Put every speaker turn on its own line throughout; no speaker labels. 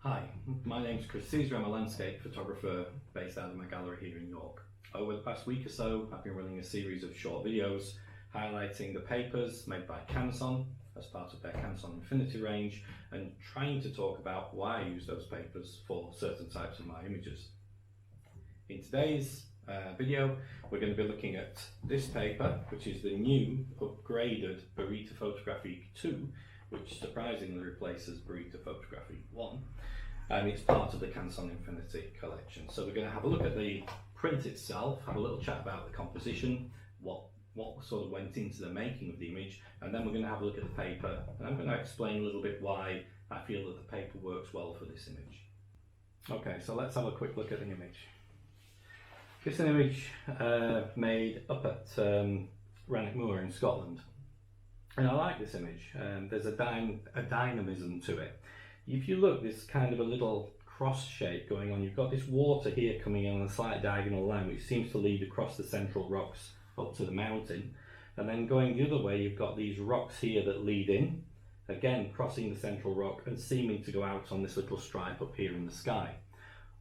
Hi, my name's Chris Caesar. I'm a landscape photographer based out of my gallery here in York. Over the past week or so, I've been running a series of short videos highlighting the papers made by Canson as part of their Canson Infinity range and trying to talk about why I use those papers for certain types of my images. In today's video, we're going to be looking at this paper, which is the new upgraded Baryta Photographique 2, which surprisingly replaces Baryta Photographique 1, and it's part of the Canson Infinity collection. So we're going to have a look at the print itself, have a little chat about the composition, what sort of went into the making of the image, and then we're going to have a look at the paper, and I'm going to explain a little bit why I feel that the paper works well for this image. Okay, so let's have a quick look at the image. This is an image made up at Rannoch Moor in Scotland. And I like this image. There's a dynamism to it. If you look, there's kind of a little cross shape going on. You've got this water here coming in on a slight diagonal line, which seems to lead across the central rocks up to the mountain. And then going the other way, you've got these rocks here that lead in, again crossing the central rock and seeming to go out on this little stripe up here in the sky.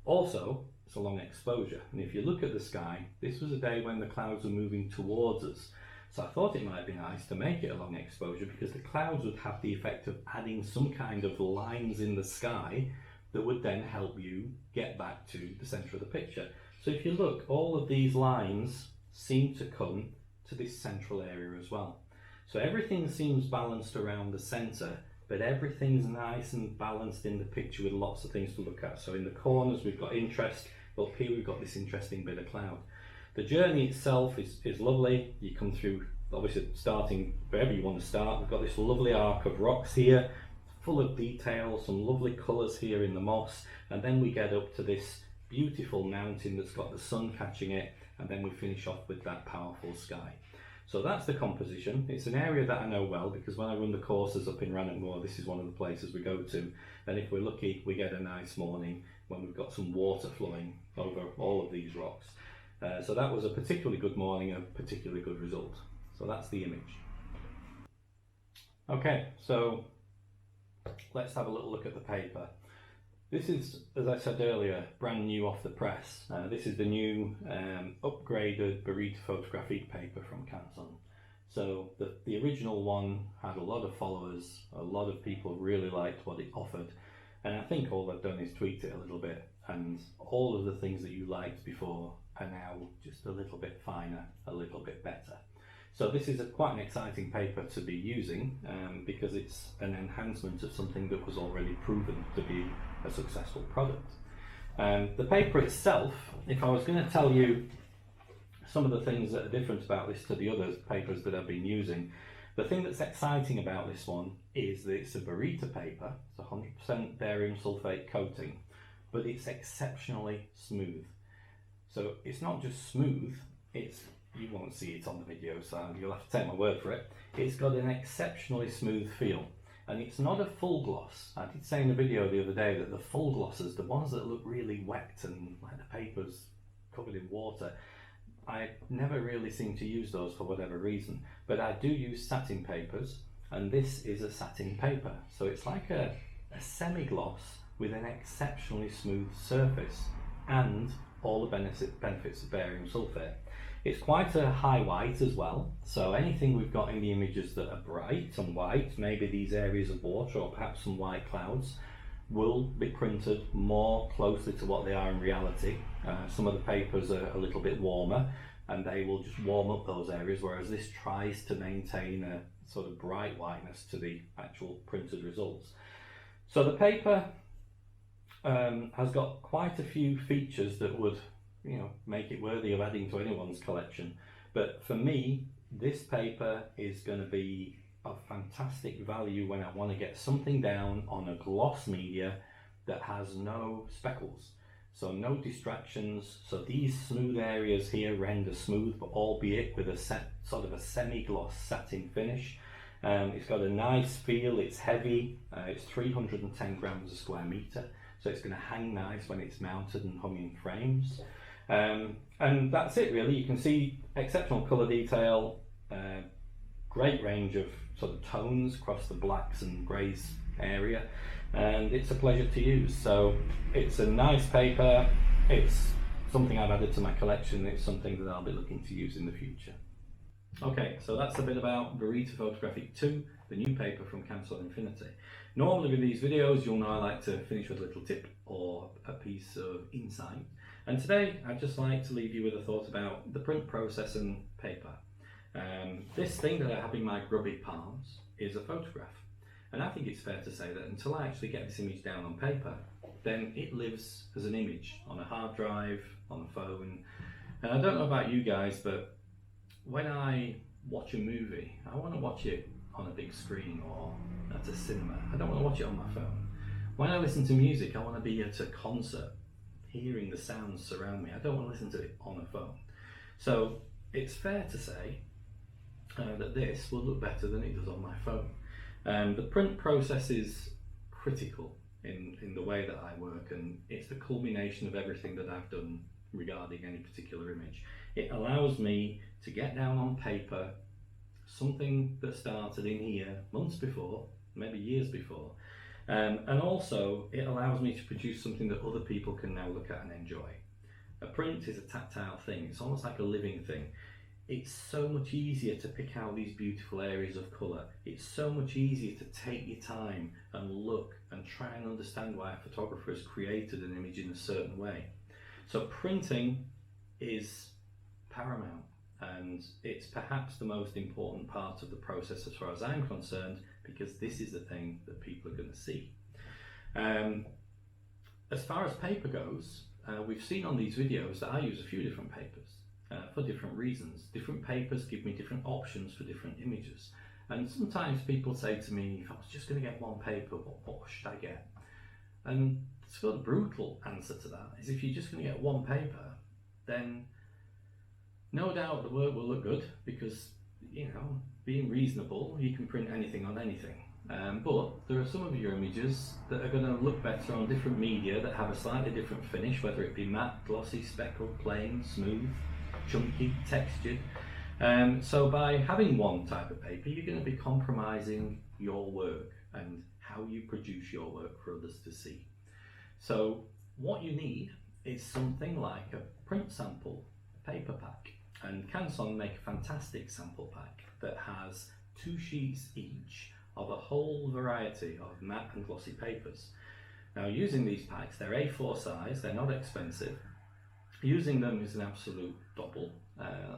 Also, it's a long exposure. And if you look at the sky, this was a day when the clouds were moving towards us. So I thought it might be nice to make it a long exposure because the clouds would have the effect of adding some kind of lines in the sky that would then help you get back to the centre of the picture. So if you look, all of these lines seem to come to this central area as well. So everything seems balanced around the centre, but everything's nice and balanced in the picture with lots of things to look at. So in the corners we've got interest, up here we've got this interesting bit of cloud. The journey itself is lovely. You come through, obviously starting wherever you want to start. We've got this lovely arc of rocks here, full of detail, some lovely colours here in the moss, and then we get up to this beautiful mountain that's got the sun catching it, and then we finish off with that powerful sky. So that's the composition. It's an area that I know well because when I run the courses up in Rannoch Moor, this is one of the places we go to, and if we're lucky we get a nice morning when we've got some water flowing over all of these rocks. So that was a particularly good morning, a particularly good result. So that's the image. Okay, so let's have a little look at the paper. This is, as I said earlier, brand new off the press. This is the new upgraded Baryta Photographique paper from Canson. So the original one had a lot of followers, a lot of people really liked what it offered, and I think all they've done is tweaked it a little bit, and all of the things that you liked before are now just a little bit finer, a little bit better. So this is quite an exciting paper to be using because it's an enhancement of something that was already proven to be a successful product. The paper itself, if I was going to tell you some of the things that are different about this to the other papers that I've been using, the thing that's exciting about this one is that it's a Baryta paper, it's 100% barium sulfate coating, but it's exceptionally smooth. So it's not just smooth, you won't see it on the video, so you'll have to take my word for it. It's got an exceptionally smooth feel, and it's not a full gloss. I did say in a video the other day that the full glosses, the ones that look really wet and like the paper's covered in water, I never really seem to use those for whatever reason, but I do use satin papers, and this is a satin paper. So it's like a semi-gloss with an exceptionally smooth surface and all the benefits of barium sulfate. It's quite a high white as well, so anything we've got in the images that are bright and white, maybe these areas of water or perhaps some white clouds, will be printed more closely to what they are in reality. Some of the papers are a little bit warmer and they will just warm up those areas, whereas this tries to maintain a sort of bright whiteness to the actual printed results. So the paper has got quite a few features that would make it worthy of adding to anyone's collection. But for me, this paper is going to be of fantastic value when I want to get something down on a gloss media that has no speckles. So no distractions. So these smooth areas here render smooth, but albeit with a sort of a semi-gloss satin finish. It's got a nice feel, it's heavy, it's 310 grams a square metre. So it's going to hang nice when it's mounted and hung in frames. And that's it really. You can see exceptional colour detail, great range of sort of tones across the blacks and greys area. and it's a pleasure to use. So it's a nice paper, it's something I've added to my collection, it's something that I'll be looking to use in the future. Okay, so that's a bit about Baryta Photographique 2, the new paper from Canson Infinity. Normally with these videos, you'll know I like to finish with a little tip or a piece of insight. And today I'd just like to leave you with a thought about the print process and paper. This thing that I have in my grubby palms is a photograph. And I think it's fair to say that until I actually get this image down on paper, then it lives as an image on a hard drive, on a phone. And I don't know about you guys, but when I watch a movie, I want to watch it on a big screen or at a cinema. I don't want to watch it on my phone. When I listen to music, I want to be at a concert, hearing the sounds surround me. I don't want to listen to it on a phone. So it's fair to say that this will look better than it does on my phone. The print process is critical in the way that I work, and it's the culmination of everything that I've done regarding any particular image. It allows me to get down on paper something that started in here months before, maybe years before, and also it allows me to produce something that other people can now look at and enjoy. A print is a tactile thing, it's almost like a living thing. It's so much easier to pick out these beautiful areas of colour. It's so much easier to take your time and look and try and understand why a photographer has created an image in a certain way. So printing is paramount, and it's perhaps the most important part of the process as far as I'm concerned, because this is the thing that people are going to see. As far as paper goes, we've seen on these videos that I use a few different papers. For different reasons. Different papers give me different options for different images, and sometimes people say to me, if I was just going to get one paper, what should I get? And the sort of brutal answer to that is, if you're just going to get one paper, then no doubt the work will look good, because, you know, being reasonable, you can print anything on anything. But there are some of your images that are going to look better on different media that have a slightly different finish, whether it be matte, glossy, speckled, plain, smooth, chunky, textured. So by having one type of paper, you're going to be compromising your work and how you produce your work for others to see. So what you need is something like a print sample paper pack, and Canson make a fantastic sample pack that has 2 sheets each of a whole variety of matte and glossy papers. Now, using these packs, they're A4 size, they're not expensive. Using them is an absolute double.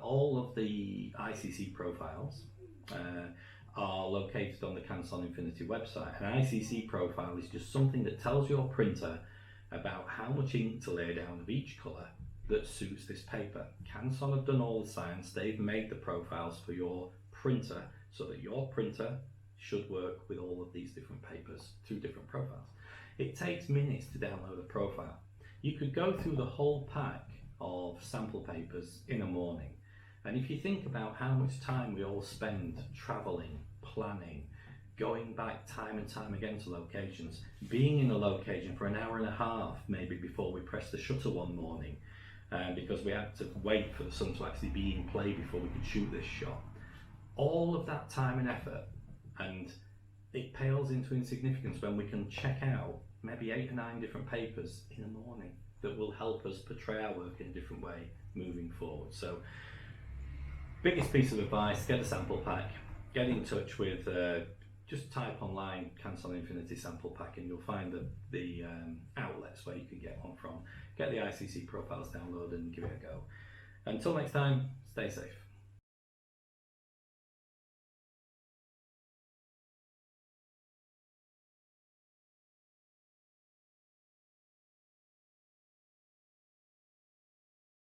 All of the ICC profiles are located on the Canson Infinity website. An ICC profile is just something that tells your printer about how much ink to lay down of each colour that suits this paper. Canson have done all the science. They've made the profiles for your printer so that your printer should work with all of these different papers, 2 different profiles. It takes minutes to download a profile. You could go through the whole pack of sample papers in a morning, and if you think about how much time we all spend travelling, planning, going back time and time again to locations, being in a location for an hour and a half maybe before we press the shutter one morning, because we had to wait for the sun to actually be in play before we could shoot this shot. All of that time and effort, and it pales into insignificance when we can check out maybe 8 or 9 different papers in a morning that will help us portray our work in a different way moving forward. So, biggest piece of advice, get a sample pack, get in touch with, just type online Canson Infinity sample pack and you'll find the outlets where you can get one from. Get the ICC profiles downloaded and give it a go. Until next time, stay safe.